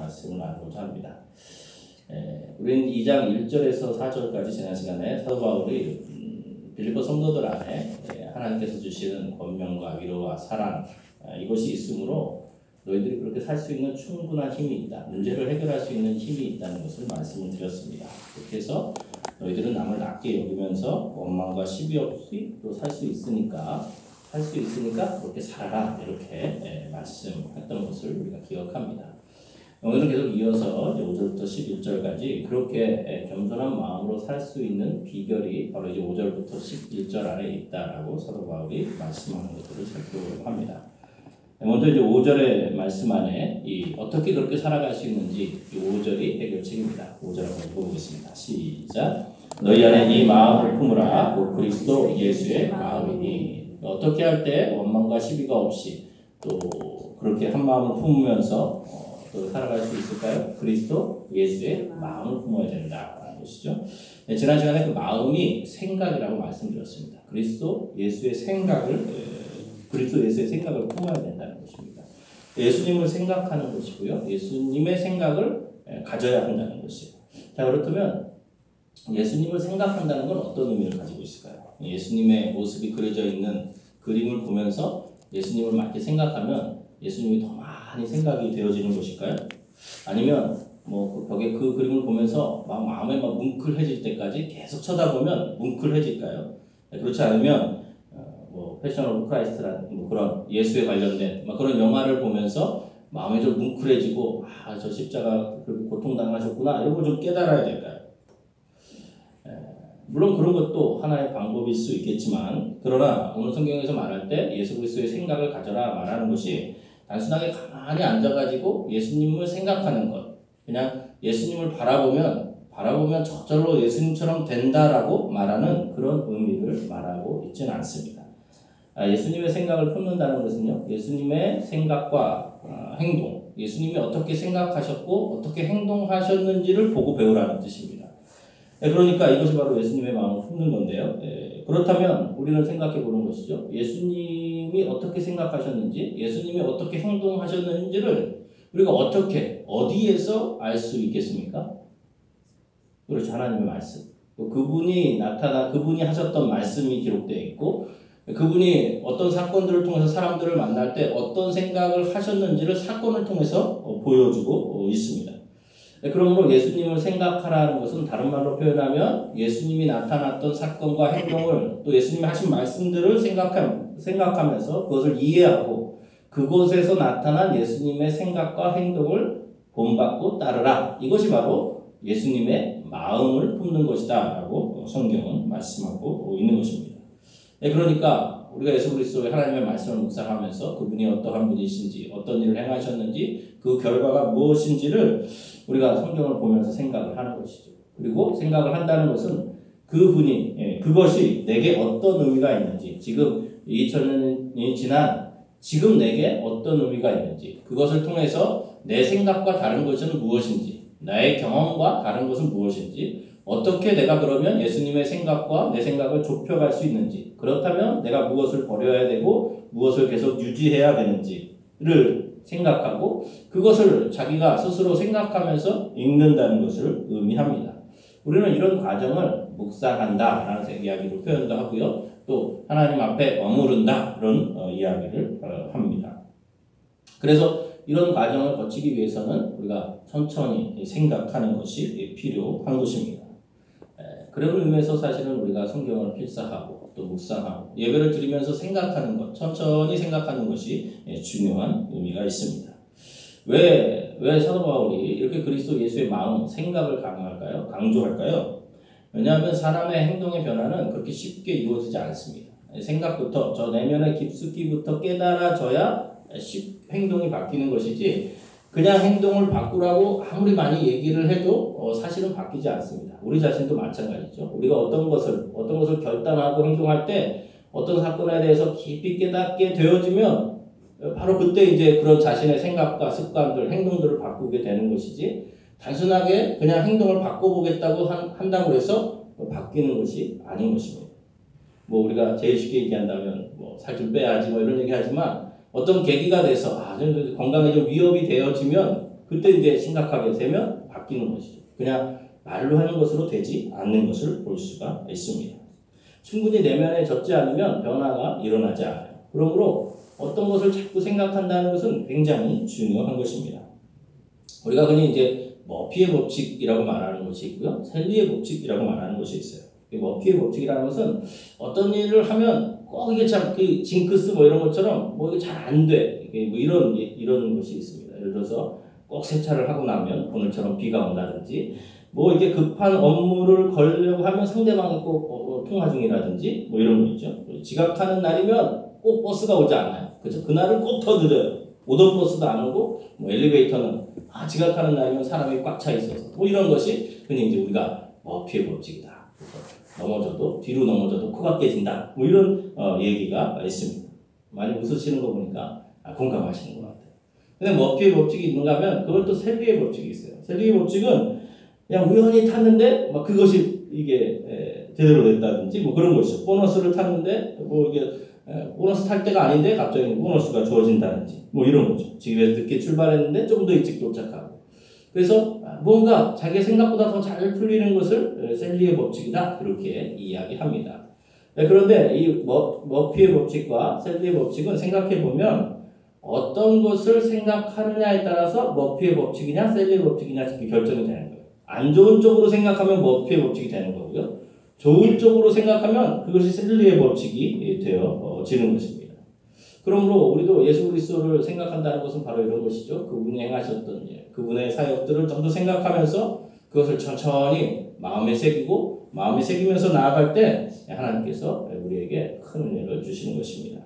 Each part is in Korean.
말씀을 나누고자 합니다. 우리는 2장 1절에서 4절까지 지난 시간에 사도 바울이 빌립보 성도들 안에 하나님께서 주시는 권면과 위로와 사랑 이것이 있으므로 너희들이 그렇게 살 수 있는 충분한 힘이 있다. 문제를 해결할 수 있는 힘이 있다는 것을 말씀을 드렸습니다. 그렇게 해서 너희들은 남을 낮게 여기면서 원망과 시비 없이 또 살 수 있으니까 그렇게 살아라 이렇게 말씀했던 것을 우리가 기억합니다. 오늘은 계속 이어서 5절부터 11절까지 그렇게 겸손한 마음으로 살 수 있는 비결이 바로 이제 5절부터 11절 안에 있다라고 사도 바울이 말씀하는 것들을 살펴보려고 합니다. 먼저 이제 5절의 말씀 안에 어떻게 그렇게 살아갈 수 있는지 이 5절이 해결책입니다. 5절 한번 보겠습니다. 시작. 너희 안에 이 마음을 품으라. 곧 그리스도 예수의 마음이니. 어떻게 할 때 원망과 시비가 없이 또 그렇게 한 마음을 품으면서 또 살아갈 수 있을까요? 그리스도 예수의 마음을 품어야 된다라는 것이죠. 지난 시간에 그 마음이 생각이라고 말씀드렸습니다. 그리스도 예수의 생각을 품어야 된다는 것입니다. 예수님을 생각하는 것이고요. 예수님의 생각을 가져야 한다는 것이에요. 자, 그렇다면 예수님을 생각한다는 건 어떤 의미를 가지고 있을까요? 예수님의 모습이 그려져 있는 그림을 보면서 예수님을 많이 생각하면 예수님이 더 많이 생각이 되어지는 것일까요? 아니면 그 벽에 그 그림을 보면서 마음에 뭉클해질 때까지 계속 쳐다보면 뭉클해질까요? 그렇지 않으면 패션 오브 크라이스트라는 그런 예수에 관련된 그런 영화를 보면서 마음이 좀 뭉클해지고 저 십자가 고통당하셨구나 이런 걸 좀 깨달아야 될까요? 물론 그런 것도 하나의 방법일 수 있겠지만 그러나 오늘 성경에서 말할 때 예수 그리스도의 생각을 가져라 말하는 것이 단순하게 가만히 앉아가지고 예수님을 생각하는 것 그냥 예수님을 바라보면 저절로 예수님처럼 된다라고 말하는 그런 의미를 말하고 있지는 않습니다. 예수님의 생각을 품는다는 것은요, 예수님의 생각과 행동, 예수님이 어떻게 생각하셨고 어떻게 행동하셨는지를 보고 배우라는 뜻입니다. 그러니까 이것이 바로 예수님의 마음을 품는 건데요. 그렇다면 우리는 생각해 보는 것이죠. 예수님이 어떻게 생각하셨는지, 예수님이 어떻게 행동하셨는지를 우리가 어디에서 알 수 있겠습니까? 그렇죠. 하나님의 말씀. 그분이 하셨던 말씀이 기록되어 있고, 그분이 어떤 사건들을 통해서 사람들을 만날 때 어떤 생각을 하셨는지를 사건을 통해서 보여주고 있습니다. 그러므로 예수님을 생각하라는 것은 다른 말로 표현하면 예수님이 나타났던 사건과 행동을 또 예수님이 하신 말씀들을 생각하면서 그것을 이해하고 그곳에서 나타난 예수님의 생각과 행동을 본받고 따르라. 이것이 바로 예수님의 마음을 품는 것이다 라고 성경은 말씀하고 있는 것입니다. 그러니까 우리가 예수 그리스도의 하나님의 말씀을 묵상하면서 그분이 어떠한 분이신지 어떤 일을 행하셨는지 그 결과가 무엇인지를 우리가 성경을 보면서 생각을 하는 것이죠. 그리고 생각을 한다는 것은 그것이 내게 어떤 의미가 있는지 지금 2000년이 지난 지금 내게 어떤 의미가 있는지 그것을 통해서 내 생각과 다른 것은 무엇인지 나의 경험과 다른 것은 무엇인지 어떻게 내가 그러면 예수님의 생각과 내 생각을 좁혀갈 수 있는지 그렇다면 내가 무엇을 버려야 되고 무엇을 계속 유지해야 되는지를 생각하고 그것을 자기가 스스로 생각하면서 읽는다는 것을 의미합니다. 우리는 이런 과정을 묵상한다라는 이야기로 표현도 하고요. 또 하나님 앞에 머무른다 그런 이야기를 합니다. 그래서 이런 과정을 거치기 위해서는 우리가 천천히 생각하는 것이 필요한 것입니다. 그런 의미에서 사실은 우리가 성경을 필사하고 또 묵상하고 예배를 드리면서 생각하는 것, 천천히 생각하는 것이 중요한 의미가 있습니다. 왜 사도 바울이 이렇게 그리스도 예수의 마음, 생각을 강조할까요? 왜냐하면 사람의 행동의 변화는 그렇게 쉽게 이루어지지 않습니다. 생각부터 저 내면의 깊숙이부터 깨달아져야 행동이 바뀌는 것이지 그냥 행동을 바꾸라고 아무리 많이 얘기를 해도 사실은 바뀌지 않습니다. 우리 자신도 마찬가지죠. 우리가 어떤 것을 결단하고 행동할 때 어떤 사건에 대해서 깊이 깨닫게 되어지면 바로 그때 이제 그런 자신의 생각과 습관들, 행동들을 바꾸게 되는 것이지 단순하게 그냥 행동을 바꿔보겠다고 한다고 해서 바뀌는 것이 아닌 것입니다. 우리가 제일 쉽게 얘기한다면 살 좀 빼야지 이런 얘기 하지만 어떤 계기가 돼서 건강에 좀 위협이 되어지면 그때 이제 심각하게 되면 바뀌는 것이죠. 그냥 말로 하는 것으로 되지 않는 것을 볼 수가 있습니다. 충분히 내면에 젖지 않으면 변화가 일어나지 않아요. 그러므로 어떤 것을 자꾸 생각한다는 것은 굉장히 중요한 것입니다. 우리가 흔히 이제 머피의 법칙이라고 말하는 것이 있고요. 셀리의 법칙이라고 말하는 것이 있어요. 머피의 법칙이라는 것은 어떤 일을 하면 꼭 이게 참 그 징크스 뭐 이런 것처럼 뭐 이게 잘 안 돼. 뭐 이런 것이 있습니다. 예를 들어서 꼭 세차를 하고 나면 오늘처럼 비가 온다든지 뭐 이게 급한 업무를 걸려고 하면 상대방이 꼭 통화 중이라든지 뭐 이런 거 있죠. 지각하는 날이면 꼭 버스가 오지 않아요. 그렇죠? 그날은 꼭 더 늦어요. 오던 버스도 안 오고 뭐 엘리베이터는 지각하는 날이면 사람이 꽉 차 있어서 뭐 이런 것이 흔히 이제 우리가 머피의 법칙이다. 넘어져도 뒤로 넘어져도 코가 깨진다. 뭐 이런 얘기가 있습니다. 많이 웃으시는 거 보니까 공감하시는 것 같아요. 근데 머피의 법칙이 있는가 하면 그것도 셀리의 법칙이 있어요. 셀리의 법칙은 그냥 우연히 탔는데 막 그것이 이게 제대로 됐다든지 뭐 그런 것이죠. 보너스를 탔는데 뭐 이게 보너스 탈 때가 아닌데 갑자기 보너스가 주어진다든지 뭐 이런 거죠. 집에서 늦게 출발했는데 좀 더 일찍 도착하고. 그래서 뭔가 자기 생각보다 더 잘 풀리는 것을 셀리의 법칙이다 그렇게 이야기합니다. 그런데 이 머피의 법칙과 셀리의 법칙은 생각해 보면 어떤 것을 생각하느냐에 따라서 머피의 법칙이냐 셀리의 법칙이냐 결정이 되는 거예요. 안 좋은 쪽으로 생각하면 머피의 법칙이 되는 거고요. 좋은 쪽으로 생각하면 그것이 셀리의 법칙이 되어지는 것입니다. 그러므로 우리도 예수 그리스도를 생각한다는 것은 바로 이런 것이죠. 그분이 행하셨던 일, 그분의 사역들을 좀 더 생각하면서 그것을 천천히 마음에 새기고 마음에 새기면서 나아갈 때 하나님께서 우리에게 큰 은혜를 주시는 것입니다.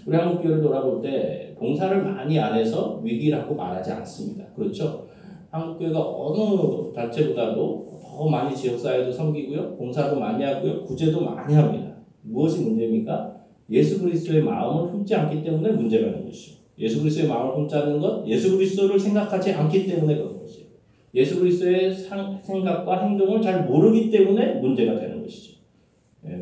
우리 한국교회를 돌아볼 때 봉사를 많이 안 해서 위기라고 말하지 않습니다. 그렇죠? 한국교회가 어느 단체보다도 더 많이 지역사회도 섬기고요. 봉사도 많이 하고요. 구제도 많이 합니다. 무엇이 문제입니까? 예수 그리스도의 마음을 품지 않기 때문에 문제가 있는 것이죠. 예수 그리스도의 마음을 품지 않는 것, 예수 그리스도를 생각하지 않기 때문에 그런 것이에요. 예수 그리스도의 생각과 행동을 잘 모르기 때문에 문제가 되는 것이죠.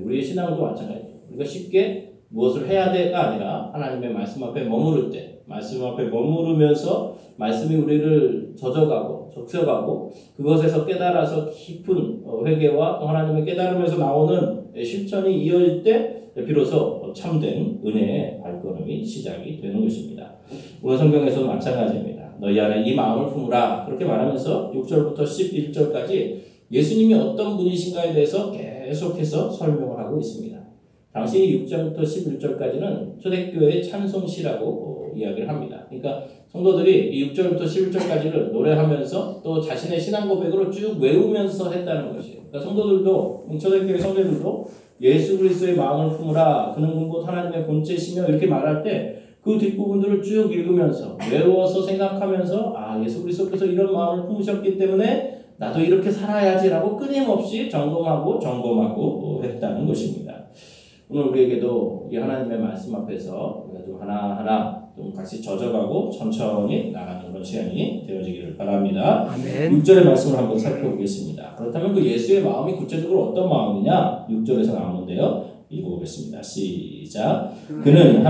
우리의 신앙도 마찬가지예요. 우리가 쉽게 무엇을 해야 돼가 아니라 하나님의 말씀 앞에 머무를 때, 말씀 앞에 머무르면서 말씀이 우리를 젖어가고 적셔가고 그것에서 깨달아서 깊은 회개와 또 하나님의 깨달음에서 나오는 실천이 이어질 때 비로소 참된 은혜의 발걸음이 시작이 되는 것입니다. 오늘 성경에서도 마찬가지입니다. 너희 안에 이 마음을 품으라 그렇게 말하면서 6절부터 11절까지 예수님이 어떤 분이신가에 대해서 계속해서 설명을 하고 있습니다. 당시 6절부터 11절까지는 초대교회의 찬송시라고 이야기를 합니다. 그러니까 성도들이 이 6절부터 11절까지를 노래하면서 또 자신의 신앙 고백으로 쭉 외우면서 했다는 것이에요. 그러니까 성도들도 초대교회 성도들도 예수 그리스도의 마음을 품으라 그는 곧 하나님의 본체시며 이렇게 말할 때 그 뒷부분들을 쭉 읽으면서 외워서 생각하면서 예수 그리스도께서 이런 마음을 품으셨기 때문에 나도 이렇게 살아야지라고 끊임없이 점검하고 했다는 것입니다. 오늘 우리에게도 이 하나님의 말씀 앞에서 우리가 좀 하나하나 좀 같이 젖어가고 천천히 나가는 그런 시간이 되어지기를 바랍니다. 아멘. 6절의 말씀을 한번 살펴보겠습니다. 그렇다면 그 예수의 마음이 구체적으로 어떤 마음이냐 6절에서 나오는데요. 읽어보겠습니다. 시작. 그는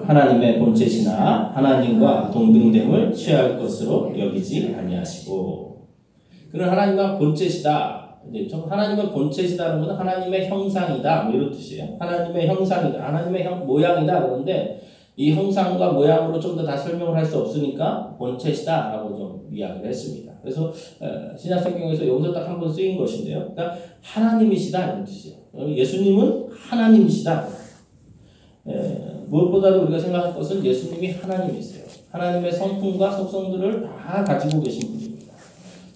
하나님의 본체시나 하나님과 동등됨을 취할 것으로 여기지 아니하시고 그는 하나님과 본체시다. 하나님의 본체시다는 것은 하나님의 형상이다 뭐 이런 뜻이에요. 하나님의 형상이다. 하나님의 모양이다. 그런데 이 형상과 모양으로 좀 더 다 설명을 할 수 없으니까 본체시다 라고 좀 이야기를 했습니다. 그래서 신약성경에서 여기서 딱 한 번 쓰인 것인데요. 그러니까 하나님이시다 이런 뜻이에요. 예수님은 하나님이시다. 무엇보다도 우리가 생각할 것은 예수님이 하나님이세요. 하나님의 성품과 속성들을 다 가지고 계신 분입니다.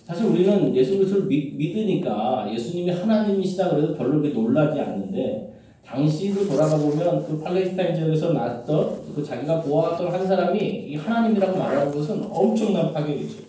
사실 우리는 예수 그리스도를 믿으니까 예수님이 하나님이시다 그래도 별로 그렇게 놀라지 않는데 당시로 돌아가 보면 그 팔레스타인 지역에서 났던 그 자기가 보아왔던 한 사람이 이 하나님이라고 말하는 것은 엄청난 파격이죠.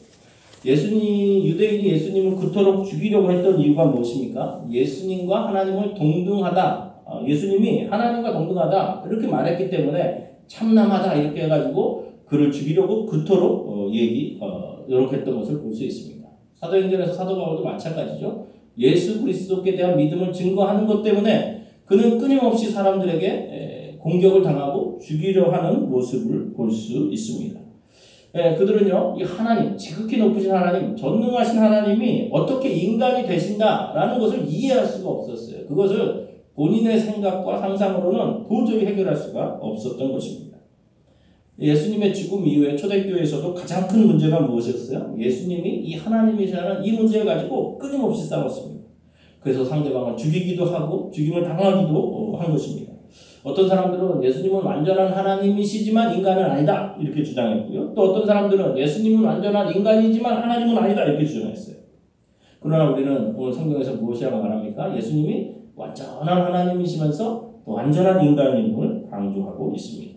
유대인이 예수님을 그토록 죽이려고 했던 이유가 무엇입니까? 예수님과 하나님을 동등하다. 예수님이 하나님과 동등하다 이렇게 말했기 때문에 참남하다 이렇게 해가지고 그를 죽이려고 그토록 이렇게 했던 것을 볼 수 있습니다. 사도행전에서 사도 바울도 마찬가지죠. 예수 그리스도께 대한 믿음을 증거하는 것 때문에 그는 끊임없이 사람들에게 공격을 당하고 죽이려 하는 모습을 볼 수 있습니다. 예, 그들은요, 이 하나님, 지극히 높으신 하나님, 전능하신 하나님이 어떻게 인간이 되신다라는 것을 이해할 수가 없었어요. 그것을 본인의 생각과 상상으로는 도저히 해결할 수가 없었던 것입니다. 예수님의 죽음 이후에 초대교회에서도 가장 큰 문제가 무엇이었어요? 예수님이 이 하나님이시라는 이 문제를 가지고 끊임없이 싸웠습니다. 그래서 상대방을 죽이기도 하고 죽임을 당하기도 한 것입니다. 어떤 사람들은 예수님은 완전한 하나님이시지만 인간은 아니다 이렇게 주장했고요. 또 어떤 사람들은 예수님은 완전한 인간이지만 하나님은 아니다 이렇게 주장했어요. 그러나 우리는 오늘 성경에서 무엇이라고 말합니까? 예수님이 완전한 하나님이시면서 완전한 인간임을 강조하고 있습니다.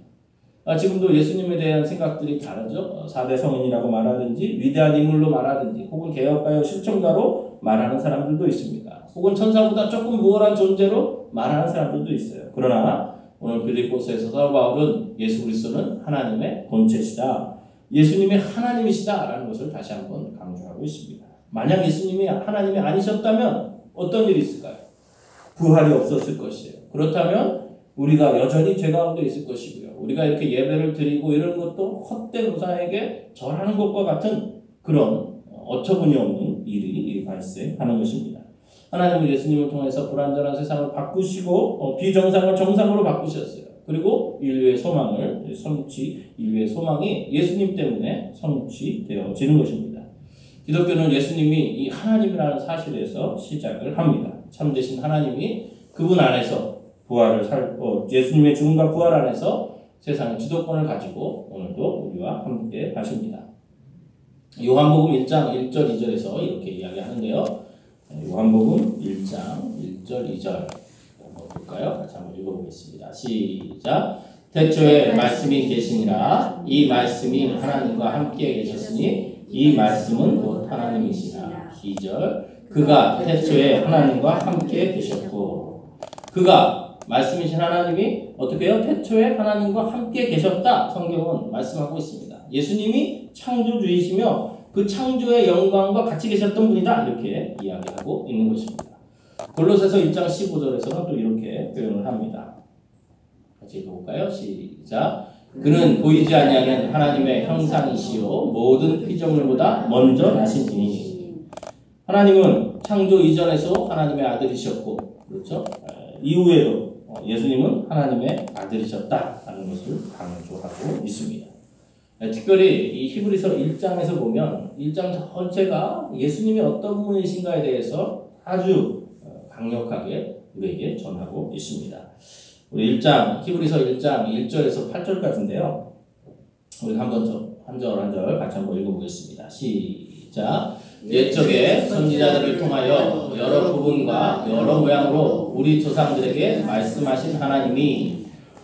지금도 예수님에 대한 생각들이 다르죠. 4대 성인이라고 말하든지 위대한 인물로 말하든지 혹은 개혁가요 실천가로 말하는 사람들도 있습니다. 혹은 천사보다 조금 우월한 존재로 말하는 사람들도 있어요. 그러나 오늘 빌립보서에서 사도 바울은 예수 그리스도는 하나님의 본체시다. 예수님이 하나님이시다라는 것을 다시 한번 강조하고 있습니다. 만약 예수님이 하나님이 아니셨다면 어떤 일이 있을까요? 부활이 없었을 것이에요. 그렇다면 우리가 여전히 죄 가운데 있을 것이고요. 우리가 이렇게 예배를 드리고 이런 것도 헛된 우상에게 절하는 것과 같은 그런 어처구니 없는 일이 발생하는 것입니다. 하나님은 예수님을 통해서 불완전한 세상을 바꾸시고 비정상을 정상으로 바꾸셨어요. 그리고 인류의 소망이 예수님 때문에 성취되어지는 것입니다. 기독교는 예수님이 이 하나님이라는 사실에서 시작을 합니다. 참되신 하나님이 그분 안에서 예수님의 죽음과 부활 안에서 세상의 주도권을 가지고 오늘도 우리와 함께 하십니다. 요한복음 1장 1절 2절에서 이렇게 이야기하는데요. 요한복음 1장 1절 2절 한번 볼까요? 같이 한번 읽어보겠습니다. 시작. 태초에 말씀이 계시니라. 이 말씀이 하나님과 함께 계셨으니 이 말씀은 곧 하나님이시라. 2절. 그가 태초에 하나님과 함께 계셨고, 그가 말씀이신 하나님이 어떻게 해요? 태초에 하나님과 함께 계셨다. 성경은 말씀하고 있습니다. 예수님이 창조주이시며 그 창조의 영광과 같이 계셨던 분이다. 이렇게 이야기하고 있는 것입니다. 골로새서 1장 15절에서는 또 이렇게 표현을 합니다. 같이 읽어볼까요? 시작. 그는 보이지 아니하는 하나님의 형상이시요 모든 피조물보다 먼저 나신 분이니. 하나님은 창조 이전에서 하나님의 아들이셨고, 그렇죠? 이후에도 예수님은 하나님의 아들이셨다라는 것을 강조하고 있습니다. 특별히 이 히브리서 1장에서 보면 1장 전체가 예수님이 어떤 분이신가에 대해서 아주 강력하게 우리에게 전하고 있습니다. 우리 히브리서 1장 1절에서 8절까지인데요. 우리 한 절 한 절 같이 한번 읽어보겠습니다. 시작. 옛적에 선지자들을 통하여 여러 부분과 여러 모양으로 우리 조상들에게 말씀하신 하나님이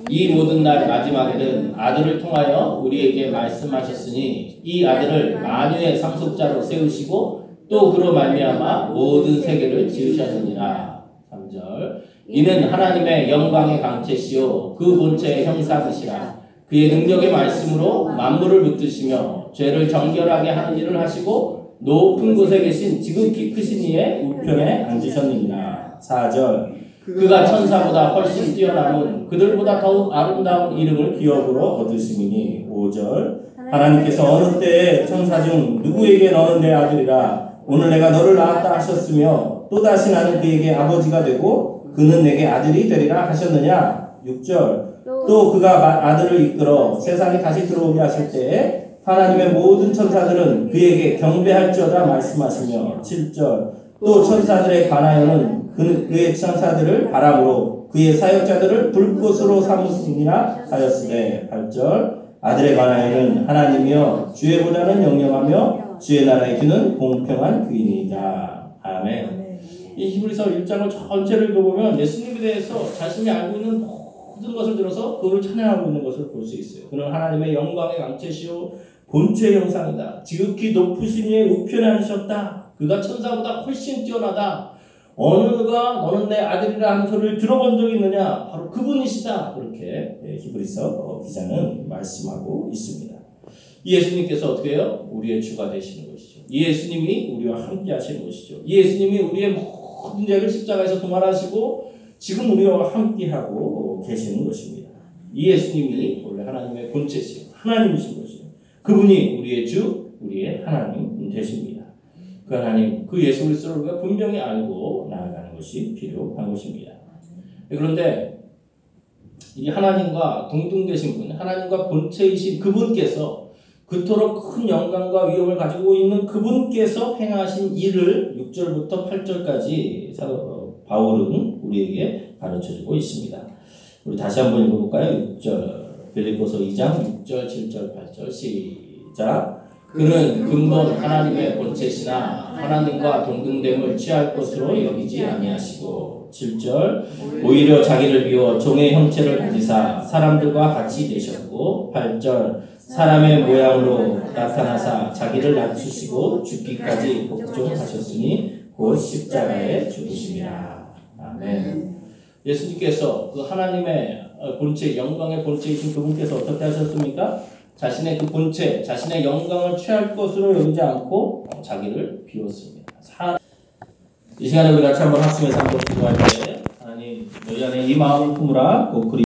이 모든 날 마지막에는 아들을 통하여 우리에게 말씀하셨으니 이 아들을 만유의 상속자로 세우시고 또 그로 말미암아 모든 세계를 지으셨느니라. 3절. 이는 하나님의 영광의 강체시요 그 본체의 형상이시라. 그의 능력의 말씀으로 만물을 붙드시며 죄를 정결하게 하는 일을 하시고 높은 곳에 계신 지극히 크신 이의 우편에 앉으셨느니라. 4절. 그가 천사보다 훨씬 뛰어남은 그들보다 더욱 아름다운 이름을 기업으로 얻으시니. 5절. 하나님께서 어느 때에 천사 중 누구에게 너는 내 아들이라 오늘 내가 너를 낳았다 하셨으며 또다시 나는 그에게 아버지가 되고 그는 내게 아들이 되리라 하셨느냐. 6절. 또 그가 아들을 이끌어 세상에 다시 들어오게 하실 때에 하나님의 모든 천사들은 그에게 경배할지어다 말씀하시며. 7절. 또 천사들에 관하여는 그의 천사들을 바람으로 그의 사역자들을 불꽃으로 삼으시니라 하였으되. 8절. 아들에 관하여는 하나님이여 주의 보좌는 영영하며 주의 나라의 귀는 공평한 귀이니이다. 아멘. 이 히브리서 1장을 전체를 읽어보면 예수님에 대해서 자신이 알고 있는 모든 것을 들어서 그를 찬양하고 있는 것을 볼 수 있어요. 그는 하나님의 영광의 강체시오 본체의 형상이다. 지극히 높으신 이의 우편에 앉으셨다. 그가 천사보다 훨씬 뛰어나다. 어느 누가 너는 내 아들이라 하는 소리를 들어본 적이 있느냐? 바로 그분이시다. 그렇게 히브리서 기자는 말씀하고 있습니다. 이 예수님께서 어떻게 해요? 우리의 주가 되시는 것이죠. 이 예수님이 우리와 함께 하시는 것이죠. 이 예수님이 우리의 모든 죄를 십자가에서 도말하시고 지금 우리와 함께하고 계시는 것입니다. 이 예수님이 원래 하나님의 본체시요 하나님이신 것이요. 그분이 우리의 주, 우리의 하나님 되십니다. 그 하나님, 그 예수 그리스도를 우리가 분명히 알고 나아가는 것이 필요한 것입니다. 그런데 이 하나님과 동등되신 분, 하나님과 본체이신 그분께서 그토록 큰 영광과 위엄을 가지고 있는 그분께서 행하신 일을 6절부터 8절까지 바울은 우리에게 가르쳐주고 있습니다. 우리 다시 한번 읽어볼까요? 6절 빌립보서 2장 6절 7절 8절 시작. 그는 근본 하나님의 본체시나 하나님과 동등됨을 취할 것으로 여기지 아니하시고 7절 오히려 자기를 비워 종의 형체를 가지사 사람들과 같이 되셨고 8절 사람의 모양으로 나타나사 자기를 낮추시고 죽기까지 복종하셨으니 곧 십자가에 죽으심이라. 아멘. 예수님께서 그 하나님의 본체, 영광의 본체이신 그분께서 어떻게 하셨습니까? 자신의 그 본체, 자신의 영광을 취할 것으로 여기지 않고 자기를 비웠습니다. 이 시간에 우리 같이 한번 합심해서 한번 기도할 때 하나님 너희 안에 이 마음을 품으라.